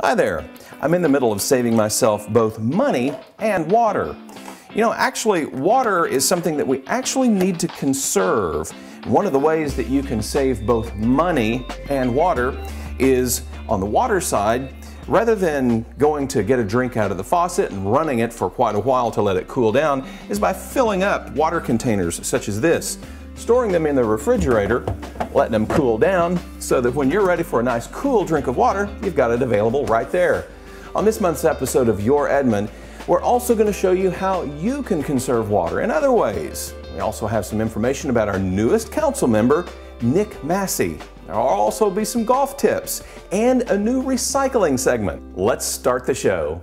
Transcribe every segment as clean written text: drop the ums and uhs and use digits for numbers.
Hi there. I'm in the middle of saving myself both money and water. You know, actually, water is something that we actually need to conserve. One of the ways that you can save both money and water is on the water side. Rather than going to get a drink out of the faucet and running it for quite a while to let it cool down, is by filling up water containers such as this, storing them in the refrigerator, letting them cool down so that when you're ready for a nice cool drink of water, you've got it available right there. On this month's episode of Your Edmond, we're also going to show you how you can conserve water in other ways. We also have some information about our newest council member, Nick Massey. There will also be some golf tips and a new recycling segment. Let's start the show.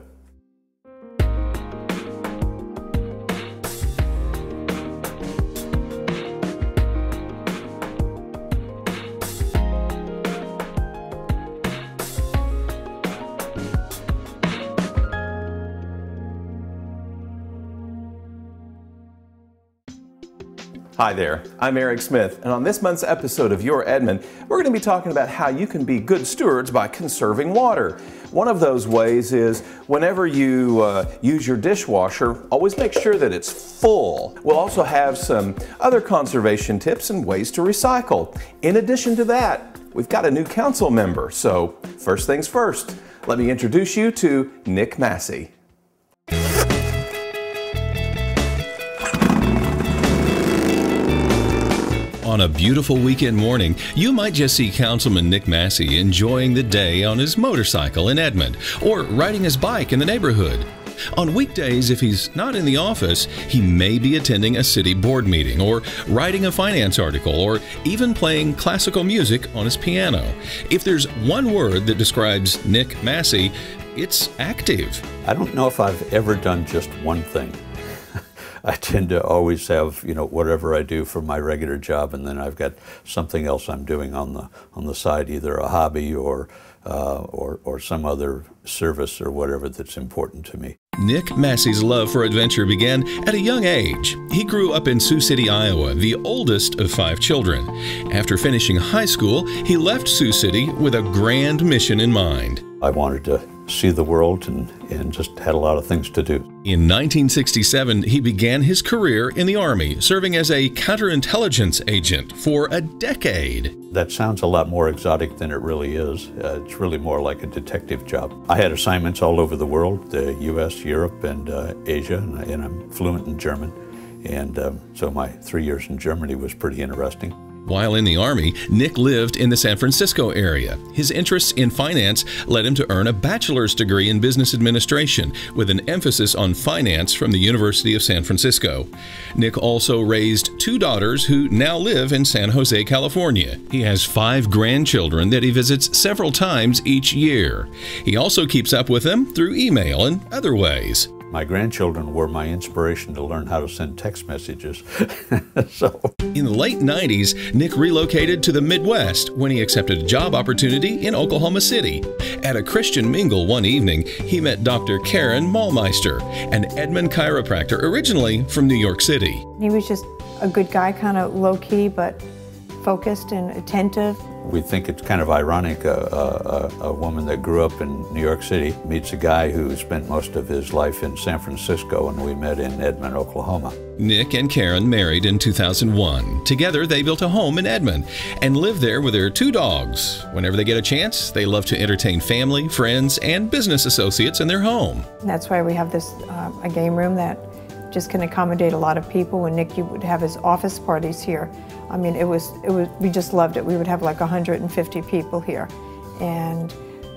Hi there, I'm Eric Smith, and on this month's episode of Your Edmond, we're going to be talking about how you can be good stewards by conserving water. One of those ways is whenever you use your dishwasher, always make sure that it's full. We'll also have some other conservation tips and ways to recycle. In addition to that, we've got a new council member, so first things first, let me introduce you to Nick Massey. On a beautiful weekend morning, you might just see Councilman Nick Massey enjoying the day on his motorcycle in Edmond or riding his bike in the neighborhood. On weekdays, if he's not in the office, he may be attending a city board meeting or writing a finance article or even playing classical music on his piano. If there's one word that describes Nick Massey, it's active. I don't know if I've ever done just one thing. I tend to always have, whatever I do for my regular job, and then I've got something else I'm doing on the side, either a hobby or some other service or whatever that's important to me. Nick Massey's love for adventure began at a young age. He grew up in Sioux City, Iowa, the oldest of 5 children. After finishing high school, he left Sioux City with a grand mission in mind. I wanted to see the world and just had a lot of things to do. In 1967, he began his career in the Army, serving as a counterintelligence agent for a decade. That sounds a lot more exotic than it really is. It's really more like a detective job. I had assignments all over the world, the U.S., Europe, and Asia, and I'm fluent in German. And so my 3 years in Germany was pretty interesting. While in the Army, Nick lived in the San Francisco area. His interests in finance led him to earn a bachelor's degree in business administration with an emphasis on finance from the University of San Francisco. Nick also raised 2 daughters who now live in San Jose, California. He has 5 grandchildren that he visits several times each year. He also keeps up with them through email and other ways. My grandchildren were my inspiration to learn how to send text messages. In the late 90s, Nick relocated to the Midwest when he accepted a job opportunity in Oklahoma City. At a Christian mingle one evening, he met Dr. Karen Maulmeister, an Edmond chiropractor originally from New York City. He was just a good guy, kind of low-key, but focused and attentive. We think it's kind of ironic, a woman that grew up in New York City meets a guy who spent most of his life in San Francisco, and we met in Edmond, Oklahoma. Nick and Karen married in 2001. Together, they built a home in Edmond and live there with their 2 dogs. Whenever they get a chance, they love to entertain family, friends, and business associates in their home. That's why we have this a game room that just can accommodate a lot of people. When Nick would have his office parties here, I mean, we just loved it. We would have like 150 people here. And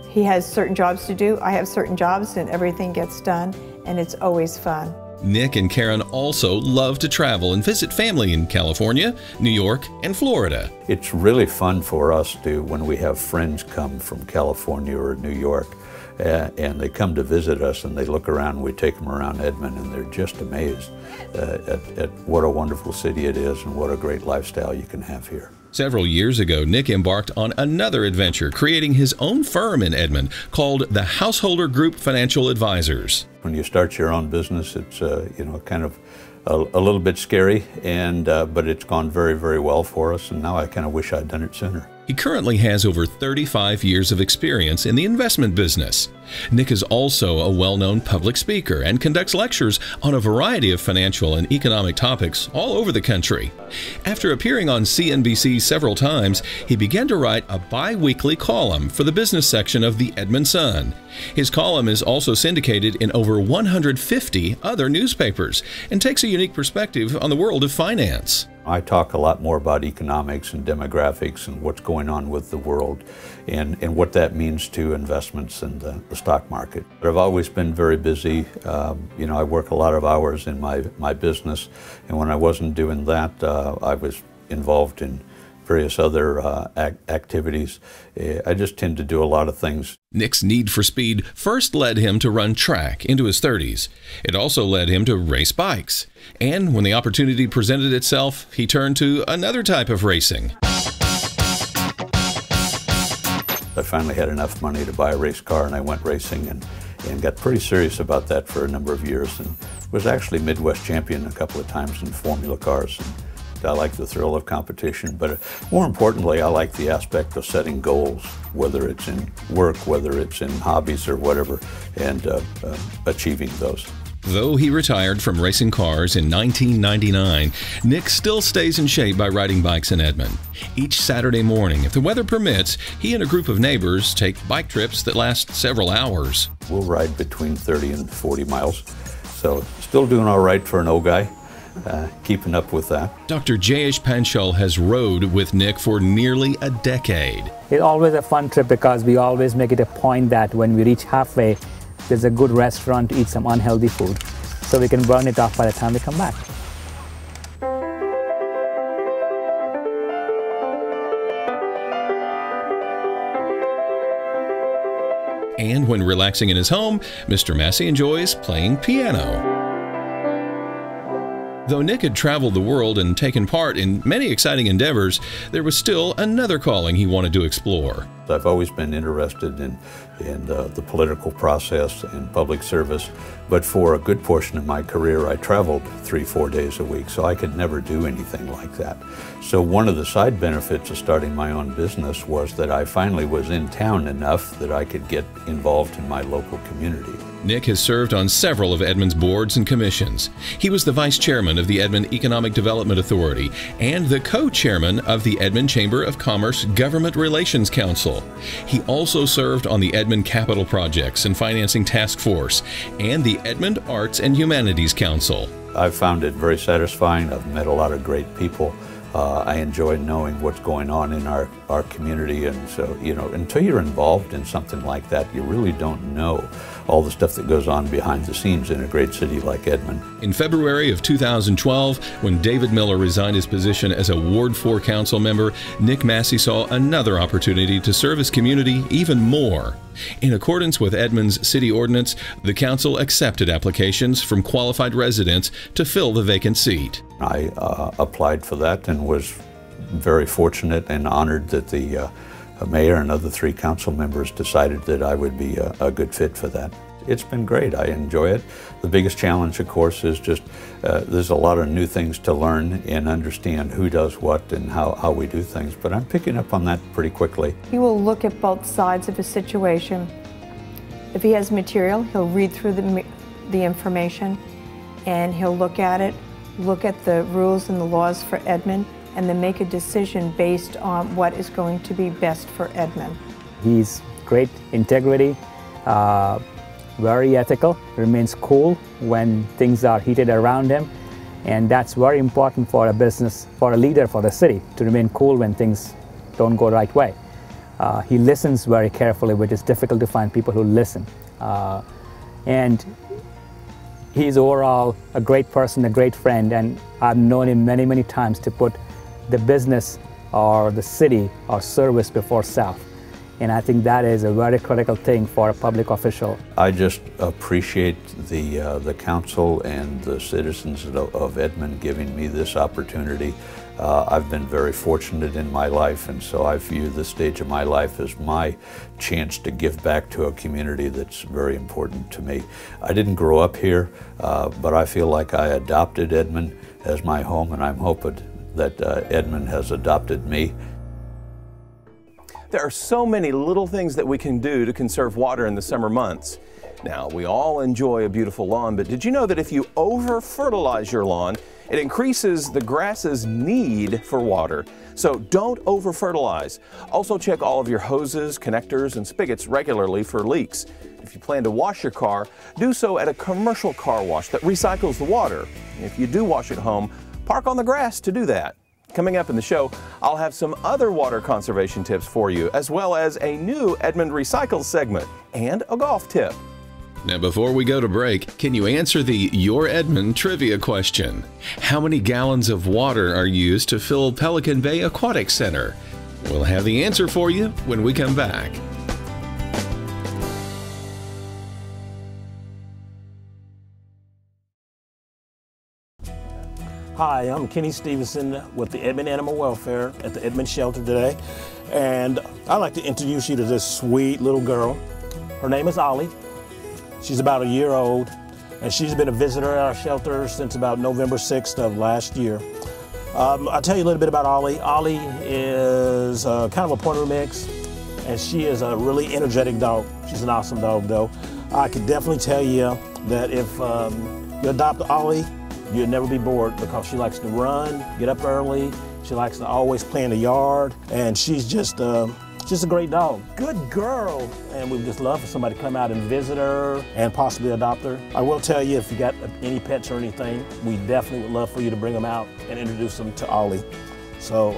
he has certain jobs to do, I have certain jobs, and everything gets done, and it's always fun. Nick and Karen also love to travel and visit family in California, New York, and Florida. It's really fun for us when we have friends come from California or New York, and they come to visit us and they look around, and we take them around Edmond, and they're just amazed at what a wonderful city it is and what a great lifestyle you can have here. Several years ago, Nick embarked on another adventure, creating his own firm in Edmond called the Householder Group Financial Advisors. When you start your own business, it's kind of a little bit scary, but it's gone very, very well for us, and now I kind of wish I'd done it sooner. He currently has over 35 years of experience in the investment business. Nick is also a well-known public speaker and conducts lectures on a variety of financial and economic topics all over the country. After appearing on CNBC several times, he began to write a bi-weekly column for the business section of the Edmond Sun. His column is also syndicated in over 150 other newspapers and takes a unique perspective on the world of finance. I talk a lot more about economics and demographics and what's going on with the world and what that means to investments in the stock market. But I've always been very busy. You know, I work a lot of hours in my business, and when I wasn't doing that, I was involved in various other activities. I just tend to do a lot of things. Nick's need for speed first led him to run track into his 30s. It also led him to race bikes. And when the opportunity presented itself, he turned to another type of racing. I finally had enough money to buy a race car, and I went racing and got pretty serious about that for a number of years, and was actually Midwest champion a couple of times in Formula cars. And I like the thrill of competition, but more importantly, I like the aspect of setting goals, whether it's in work, whether it's in hobbies or whatever, and achieving those. Though he retired from racing cars in 1999, Nick still stays in shape by riding bikes in Edmond. Each Saturday morning, if the weather permits, he and a group of neighbors take bike trips that last several hours. We'll ride between 30 and 40 miles, so still doing all right for an old guy. Keeping up with that. Dr. Jayesh Panchal has rode with Nick for nearly a decade. It's always a fun trip because we always make it a point that when we reach halfway, there's a good restaurant to eat some unhealthy food, so we can burn it off by the time we come back. And when relaxing in his home, Mr. Massey enjoys playing piano. Though Nick had traveled the world and taken part in many exciting endeavors, there was still another calling he wanted to explore. I've always been interested in the political process and public service, but for a good portion of my career I traveled 3-4 days a week, so I could never do anything like that. So one of the side benefits of starting my own business was that I finally was in town enough that I could get involved in my local community. Nick has served on several of Edmond's boards and commissions. He was the vice chairman of the Edmond Economic Development Authority and the co-chairman of the Edmond Chamber of Commerce Government Relations Council. He also served on the Edmond Capital Projects and Financing Task Force and the Edmond Arts and Humanities Council. I've found it very satisfying. I've met a lot of great people. I enjoy knowing what's going on in our community, and so, you know, until you're involved in something like that, you really don't know all the stuff that goes on behind the scenes in a great city like Edmond. In February of 2012, when David Miller resigned his position as a Ward 4 council member, Nick Massey saw another opportunity to serve his community even more. In accordance with Edmond's city ordinance, the council accepted applications from qualified residents to fill the vacant seat. I applied for that and was very fortunate and honored that the mayor and other 3 council members decided that I would be a good fit for that. It's been great. I enjoy it. The biggest challenge, of course, is just there's a lot of new things to learn and understand who does what and how we do things, but I'm picking up on that pretty quickly. He will look at both sides of a situation. If he has material, he'll read through the information, and he'll look at it, look at the rules and the laws for Edmond, and then make a decision based on what is going to be best for Edmond. He's great integrity, very ethical, remains cool when things are heated around him, and that's very important for a business, for a leader for the city, to remain cool when things don't go the right way. He listens very carefully, which is difficult to find people who listen. And he's overall a great person, a great friend, and I've known him many, many times to put the business or the city or service before self. And I think that is a very critical thing for a public official. I just appreciate the council and the citizens of Edmond giving me this opportunity. I've been very fortunate in my life, and so I view this stage of my life as my chance to give back to a community that's very important to me. I didn't grow up here, but I feel like I adopted Edmond as my home, and I'm hoping that Edmond has adopted me. There are so many little things that we can do to conserve water in the summer months. Now, we all enjoy a beautiful lawn, but did you know that if you over-fertilize your lawn, it increases the grass's need for water? So don't over-fertilize. Also check all of your hoses, connectors, and spigots regularly for leaks. If you plan to wash your car, do so at a commercial car wash that recycles the water. If you do wash at home, park on the grass to do that. Coming up in the show, I'll have some other water conservation tips for you, as well as a new Edmond Recycle segment and a golf tip. Now, before we go to break, can you answer the Your Edmond trivia question? How many gallons of water are used to fill Pelican Bay Aquatic Center? We'll have the answer for you when we come back. Hi, I'm Kenny Stevenson with the Edmond Animal Welfare at the Edmond Shelter today, and I'd like to introduce you to this sweet little girl. Her name is Ollie. She's about a year old, and she's been a visitor at our shelter since about November 6th of last year. I'll tell you a little bit about Ollie. Ollie is kind of a pointer mix, and she is a really energetic dog. She's an awesome dog, though. I can definitely tell you that if you adopt Ollie, you'll never be bored because she likes to run, get up early. She likes to always play in the yard, and she's just a great dog. Good girl. And we'd just love for somebody to come out and visit her and possibly adopt her. I will tell you, if you got any pets or anything, we definitely would love for you to bring them out and introduce them to Ollie. So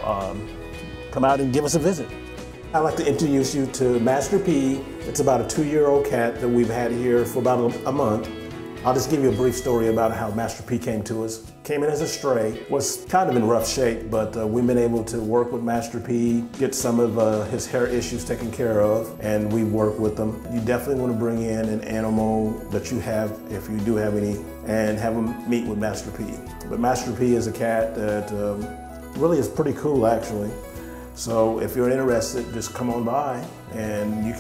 come out and give us a visit. I'd like to introduce you to Master P. It's about a 2-year-old cat that we've had here for about a month. I'll just give you a brief story about how Master P came to us. Came in as a stray, was kind of in rough shape, but we've been able to work with Master P, get some of his hair issues taken care of, and we work with them. You definitely want to bring in an animal that you have, if you do have any, and have them meet with Master P. But Master P is a cat that really is pretty cool, actually. So if you're interested, just come on by, and we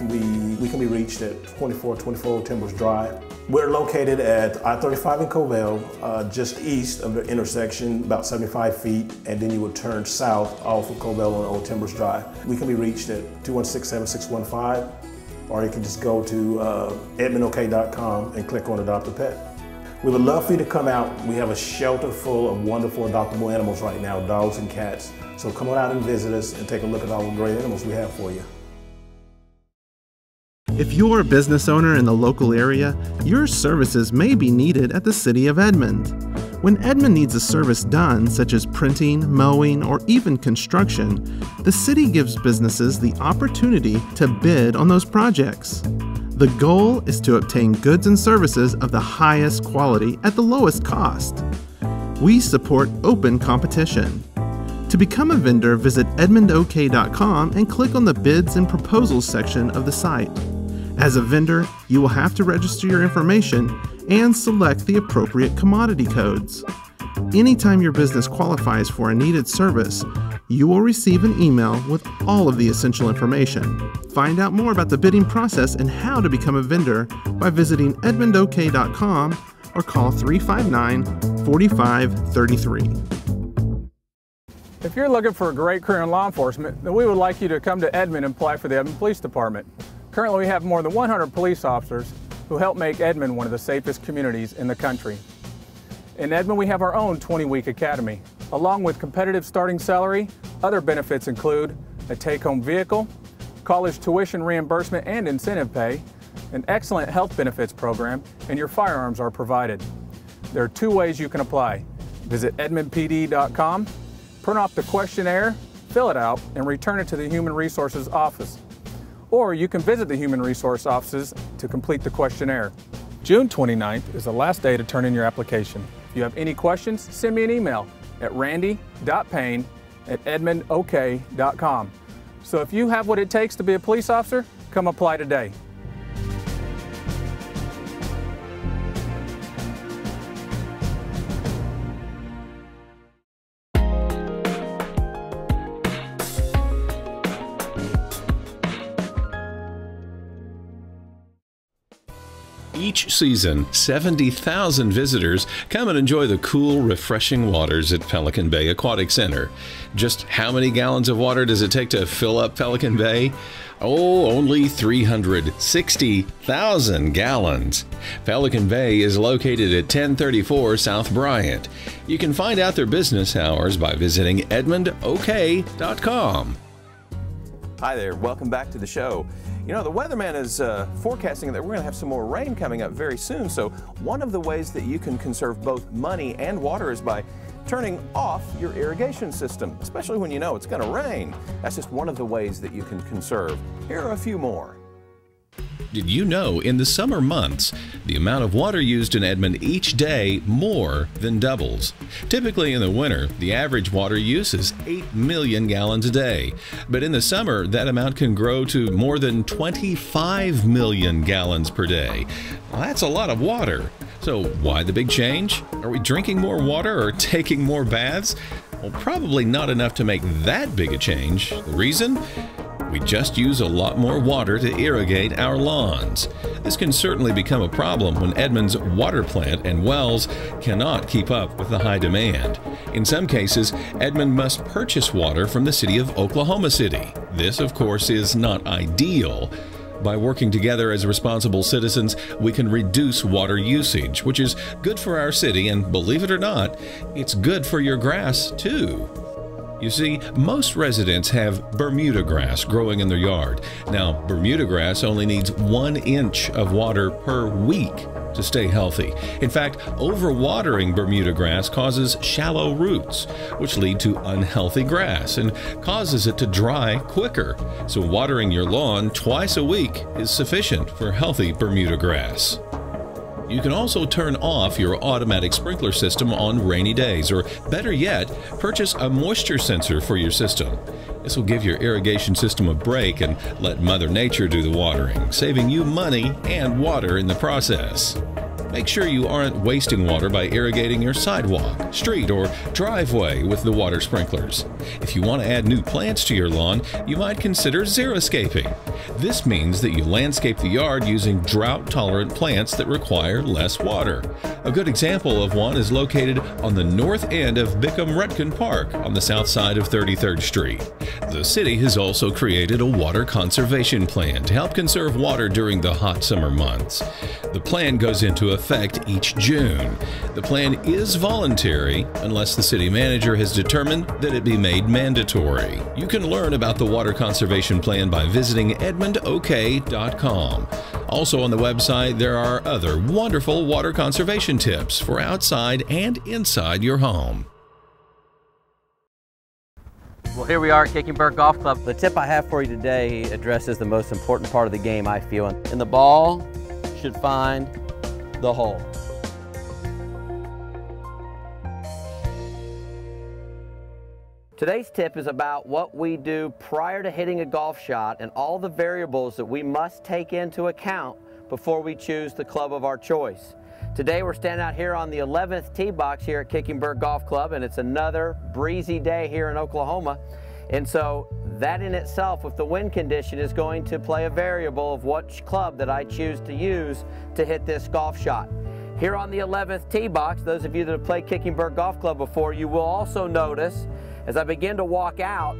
can be reached at 2424 Timbers Drive. We're located at I-35 in Covell, just east of the intersection, about 75 feet, and then you would turn south off of Covell on Old Timbers Drive. We can be reached at 216-7615, or you can just go to edmondok.com and click on Adopt a Pet. We would love for you to come out. We have a shelter full of wonderful adoptable animals right now, dogs and cats. So come on out and visit us and take a look at all the great animals we have for you. If you're a business owner in the local area, your services may be needed at the City of Edmond. When Edmond needs a service done, such as printing, mowing, or even construction, the city gives businesses the opportunity to bid on those projects. The goal is to obtain goods and services of the highest quality at the lowest cost. We support open competition. To become a vendor, visit edmondok.com and click on the Bids and Proposals section of the site. As a vendor, you will have to register your information and select the appropriate commodity codes. Anytime your business qualifies for a needed service, you will receive an email with all of the essential information. Find out more about the bidding process and how to become a vendor by visiting edmondok.com or call 359-4533. If you're looking for a great career in law enforcement, then we would like you to come to Edmond and apply for the Edmond Police Department. Currently, we have more than 100 police officers who help make Edmond one of the safest communities in the country. In Edmond, we have our own 20-week academy. Along with competitive starting salary, other benefits include a take-home vehicle, college tuition reimbursement and incentive pay, an excellent health benefits program, and your firearms are provided. There are 2 ways you can apply. Visit edmondpd.com, print off the questionnaire, fill it out, and return it to the Human Resources office. Or you can visit the Human Resource offices to complete the questionnaire. June 29th is the last day to turn in your application. If you have any questions, send me an email at randy.payne@edmondok.com. So if you have what it takes to be a police officer, come apply today. Each season, 70,000 visitors come and enjoy the cool, refreshing waters at Pelican Bay Aquatic Center. Just how many gallons of water does it take to fill up Pelican Bay? Oh, only 360,000 gallons. Pelican Bay is located at 1034 South Bryant. You can find out their business hours by visiting edmondok.com. Hi there, welcome back to the show. You know, the weatherman is forecasting that we're going to have some more rain coming up very soon, so one of the ways that you can conserve both money and water is by turning off your irrigation system, especially when you know it's going to rain. That's just one of the ways that you can conserve. Here are a few more. Did you know in the summer months, the amount of water used in Edmond each day more than doubles? Typically in the winter, the average water use is 8 million gallons a day. But in the summer, that amount can grow to more than 25 million gallons per day. Well, that's a lot of water. So why the big change? Are we drinking more water or taking more baths? Well, probably not enough to make that big a change. The reason? We just use a lot more water to irrigate our lawns. This can certainly become a problem when Edmond's water plant and wells cannot keep up with the high demand. In some cases, Edmond must purchase water from the city of Oklahoma City. This, of course, is not ideal. By working together as responsible citizens, we can reduce water usage, which is good for our city, and believe it or not, it's good for your grass too. You see, most residents have Bermuda grass growing in their yard. Now, Bermuda grass only needs 1 inch of water per week to stay healthy. In fact, overwatering Bermuda grass causes shallow roots, which lead to unhealthy grass and causes it to dry quicker. So watering your lawn twice a week is sufficient for healthy Bermuda grass. You can also turn off your automatic sprinkler system on rainy days, or better yet, purchase a moisture sensor for your system. This will give your irrigation system a break and let Mother Nature do the watering, saving you money and water in the process. Make sure you aren't wasting water by irrigating your sidewalk, street, or driveway with the water sprinklers. If you want to add new plants to your lawn, you might consider xeriscaping. This means that you landscape the yard using drought-tolerant plants that require less water. A good example of one is located on the north end of Bickham-Rutkin Park on the south side of 33rd Street. The city has also created a water conservation plan to help conserve water during the hot summer months. The plan goes into effect each June. The plan is voluntary unless the city manager has determined that it be made mandatory. You can learn about the water conservation plan by visiting edmondok.com. Also on the website, there are other wonderful water conservation tips for outside and inside your home. Well, here we are at KickingBird Golf Club. The tip I have for you today addresses the most important part of the game, I feel, and the ball should find the hole. Today's tip is about what we do prior to hitting a golf shot and all the variables that we must take into account before we choose the club of our choice. Today we're standing out here on the 11th tee box here at KickingBird Golf Club, and it's another breezy day here in Oklahoma. And so that in itself, with the wind condition, is going to play a variable of which club that I choose to use to hit this golf shot. Here on the 11th tee box, those of you that have played KickingBird Golf Club before, you will also notice as I begin to walk out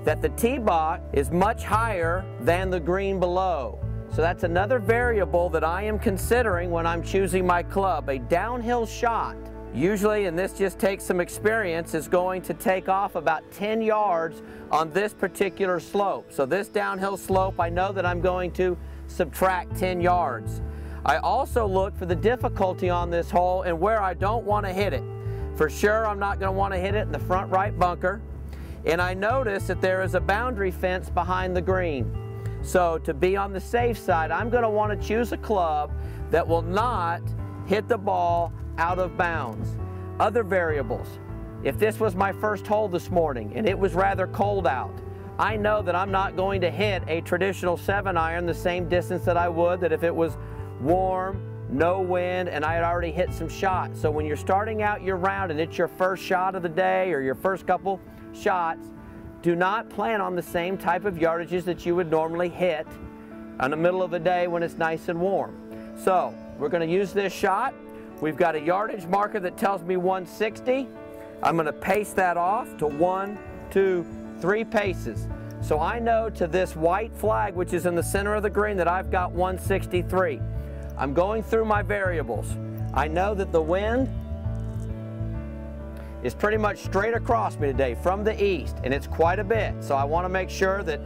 that the tee box is much higher than the green below. So that's another variable that I am considering when I'm choosing my club. A downhill shot, usually, and this just takes some experience, is going to take off about 10 yards on this particular slope. So this downhill slope, I know that I'm going to subtract 10 yards. I also look for the difficulty on this hole and where I don't want to hit it. For sure, I'm not going to want to hit it in the front right bunker. And I notice that there is a boundary fence behind the green. So to be on the safe side, I'm going to want to choose a club that will not hit the ball out of bounds. Other variables. If this was my first hole this morning and it was rather cold out, I know that I'm not going to hit a traditional 7-iron the same distance that I would that if it was warm, no wind, and I had already hit some shots. So when you're starting out your round and it's your first shot of the day or your first couple shots, do not plan on the same type of yardages that you would normally hit in the middle of the day when it's nice and warm. So we're going to use this shot. We've got a yardage marker that tells me 160. I'm going to pace that off to 1, 2, 3 paces. So I know to this white flag, which is in the center of the green, that I've got 163. I'm going through my variables. I know that the wind is pretty much straight across me today from the east, and it's quite a bit. So I want to make sure that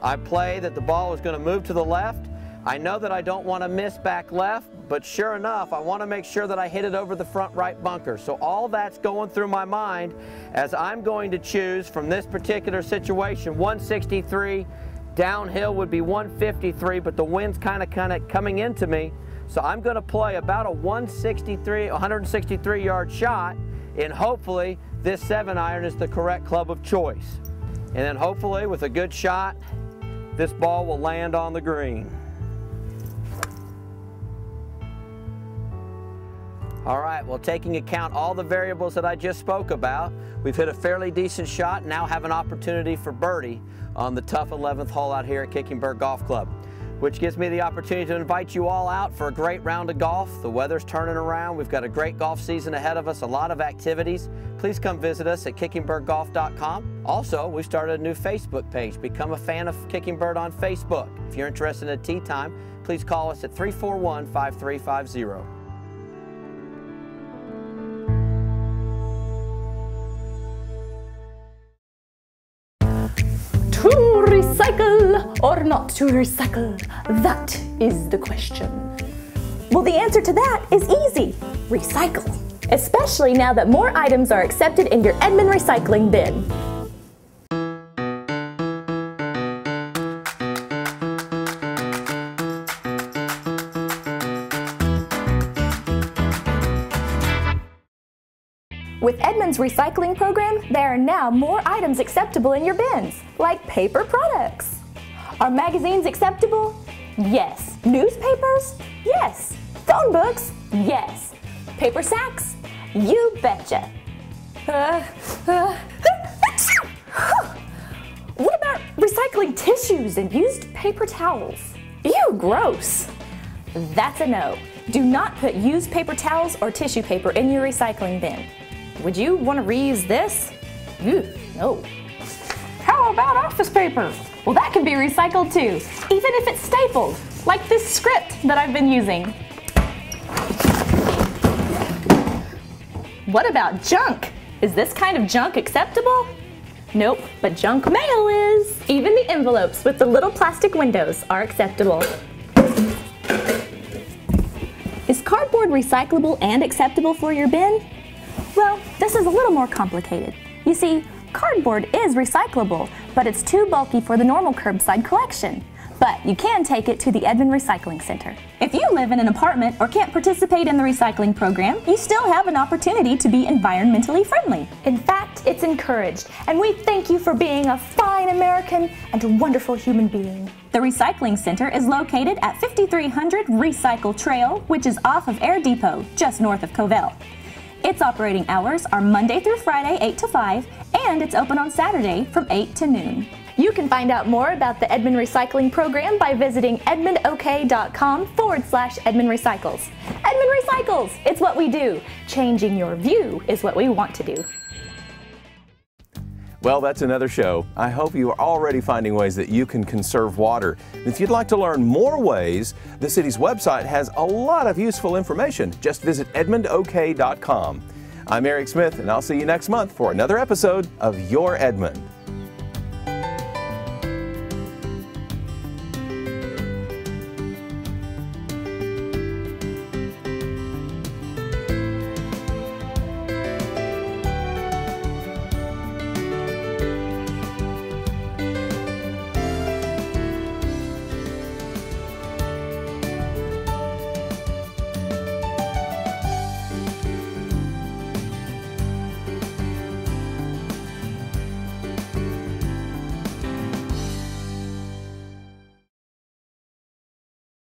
I play that the ball is going to move to the left. I know that I don't want to miss back left, but sure enough, I want to make sure that I hit it over the front right bunker. So all that's going through my mind as I'm going to choose from this particular situation. 163, downhill would be 153, but the wind's kind of coming into me. So I'm going to play about a 163 yard shot, and hopefully this 7-iron is the correct club of choice. And then hopefully with a good shot, this ball will land on the green. All right, well, taking account all the variables that I just spoke about, we've hit a fairly decent shot and now have an opportunity for birdie on the tough 11th hole out here at KickingBird Golf Club, which gives me the opportunity to invite you all out for a great round of golf. The weather's turning around. We've got a great golf season ahead of us, a lot of activities. Please come visit us at kickingbirdgolf.com. Also, we started a new Facebook page. Become a fan of KickingBird on Facebook. If you're interested in a tee time, please call us at 341-5350. To recycle or not to recycle? That is the question. Well, the answer to that is easy. Recycle. Especially now that more items are accepted in your Edmond recycling bin. With Edmond's recycling program, there are now more items acceptable in your bins, like paper products. Are magazines acceptable? Yes. Newspapers? Yes. Phone books? Yes. Paper sacks? You betcha. What about recycling tissues and used paper towels? Ew, gross. That's a no. Do not put used paper towels or tissue paper in your recycling bin. Would you want to reuse this? Ew, no. How about office paper? Well, that can be recycled too, even if it's stapled, like this script that I've been using. What about junk? Is this kind of junk acceptable? Nope, but junk mail is. Even the envelopes with the little plastic windows are acceptable. Is cardboard recyclable and acceptable for your bin? Well, this is a little more complicated. You see, cardboard is recyclable, but it's too bulky for the normal curbside collection. But you can take it to the Edmond Recycling Center. If you live in an apartment or can't participate in the recycling program, you still have an opportunity to be environmentally friendly. In fact, it's encouraged, and we thank you for being a fine American and a wonderful human being. The Recycling Center is located at 5300 Recycle Trail, which is off of Air Depot, just north of Covell. Its operating hours are Monday through Friday, 8 to 5, and it's open on Saturday from 8 to noon. You can find out more about the Edmond Recycling Program by visiting edmondok.com/Edmond Recycles. Edmond Recycles, it's what we do. Changing your view is what we want to do. Well, that's another show. I hope you are already finding ways that you can conserve water. If you'd like to learn more ways, the city's website has a lot of useful information. Just visit edmondok.com. I'm Eric Smith, and I'll see you next month for another episode of Your Edmond.